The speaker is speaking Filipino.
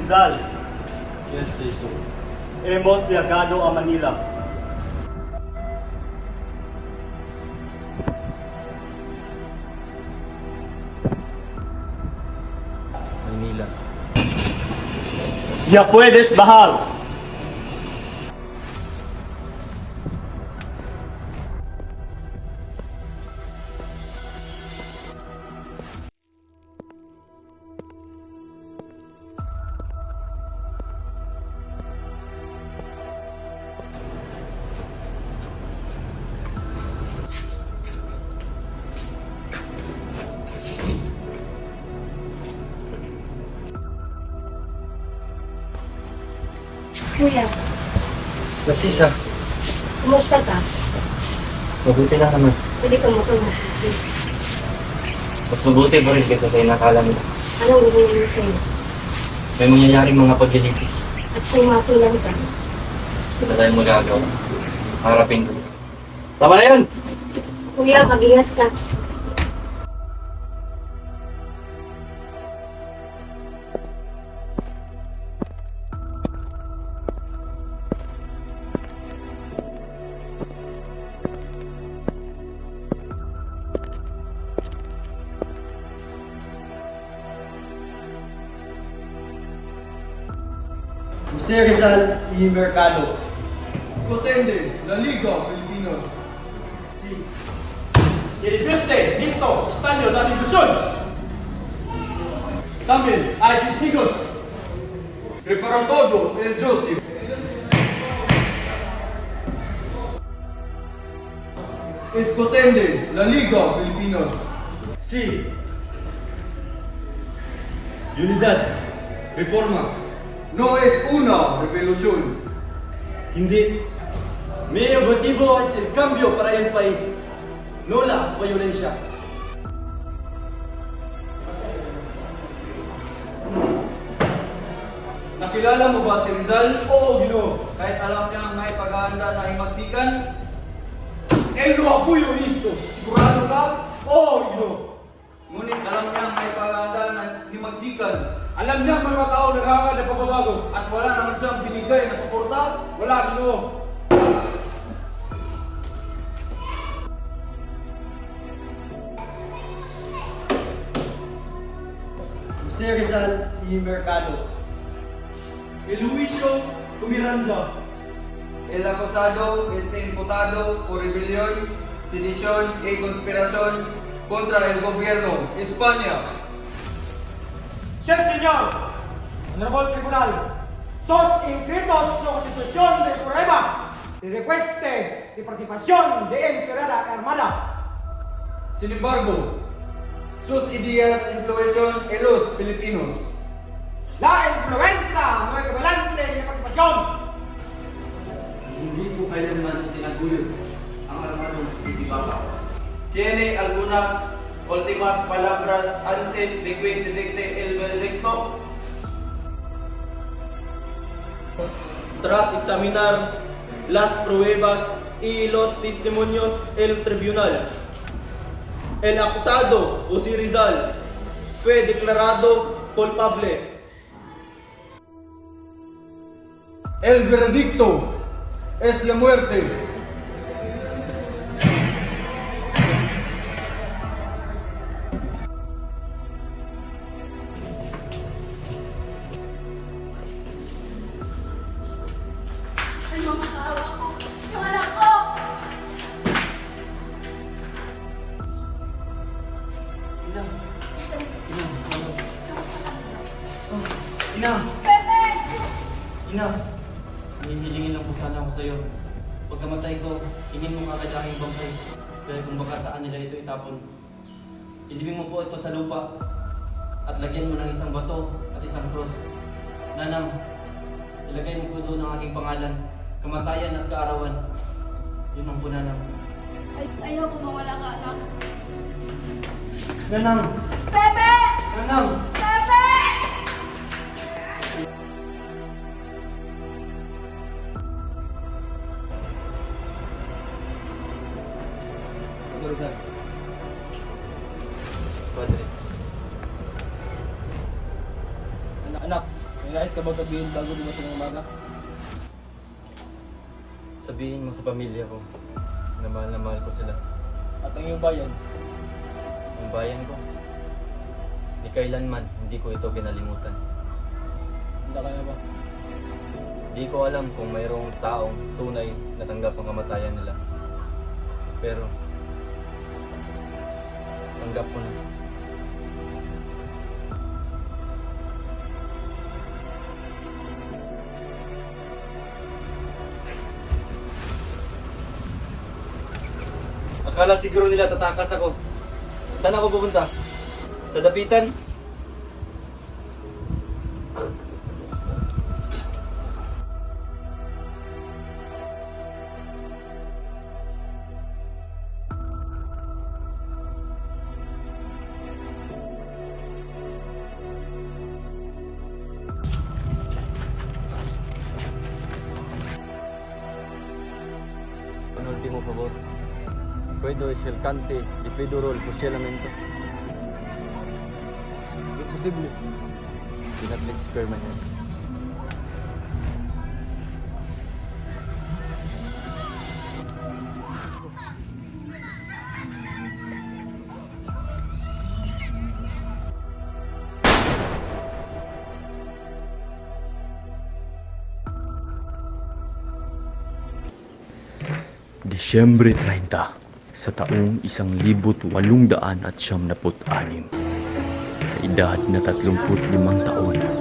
Rizal, Yes, Jason. hemos llegado a Manila. Maynila. Ya puedes bajar. Kuya, Nagsisa. kumusta ka? Mabuti lang naman. Pwede ka matulog. Mas mabuti pa rin kaysa sa inakala mo. Anong gagawin mo sa'yo? May mangyayaring mga paglilitis. At kung matulang ka, Wala tayong magagawa. Harapin ko. Tama na yan! kuya, mag-ingat ka. Jose Rizal y Mercado. Contender, La Liga, Filipinos. Diripiuste, listo, estadio, la difusión. También hay testigos. Prepara todo, el Joseph. Es contender, La Liga, Filipinos. Sí. Unidad. Reforma. No es una revolución. Hindi. Mi objetivo es el cambio para el país. No la violencia. Nakilala mo ba si Rizal? Oo, Ginoo. Kahit alam niya may paghahanda na himagsikan? Él lo apoyo hizo. Sigurado ka? Oo, Ginoo. Ngunit alam niya may paghahanda na himagsikan. Alam niya may mga tao naghahangad ng pagbabago. At wala naman siyang binigay na suporta? Wala, Ginoo. Jose Rizal y Mercado. Eluisio Umiranza. El acusado está imputado por rebelión, sedición y conspiración contra el gobierno de España. Sí, señor. Honorable Tribunal, sos inscritos en la Constitución del programa de recueste de participación de Encerrada Armada. Sin embargo, sus ideas influyeron en los Filipinos. La influenza no equivalente de la participación. Hindi po kailanman itinaguyod ang armadong itibaka. Tiene algunas últimas palabras antes de que se dicte el veredicto. Tras examinar las pruebas y los testimonios el tribunal, el acusado Jose Rizal fue declarado culpable. El veredicto es la muerte. Ay, makakaawa ko. Yung anak ko! Ina! Pepe! Ina! Hihilingin lang po sana ako sa'yo. Pagkamatay ko, inin mo agad aking bangkay. Dahil kung baka saan nila ito itapon. Ilibing mo po ito sa lupa. At lagyan mo ng isang bato at isang cross. Nanang, ilagay mo po doon ang aking pangalan. Kamatayan at kaarawan. Yun ang po, Nanang. Ayaw ko mawala ka, anak. Nanang! Pepe! Nanang! Pepe! Rizal. Padre. Anak, may nais ka ba sabihin bago dumating ang umaga? Sabihin mo sa pamilya ko na mahal ko sila. At ang iyong bayan, Ang bayan ko, ni kailanman hindi ko ito kinalimutan. handa ka na ba? Di ko alam kung mayroong taong tunay na tanggap ang kamatayan nila. Pero, tanggap ko na. Akala siguro nila tatakas ako. Saan ako pupunta? Sa dapitan? Ang ultimo favor. Puedo es el cante y pido rol fusilamiento. Imposible. Do not let spare my hand. Disyembre 30 sa taong 1876 sa edad na 35 taon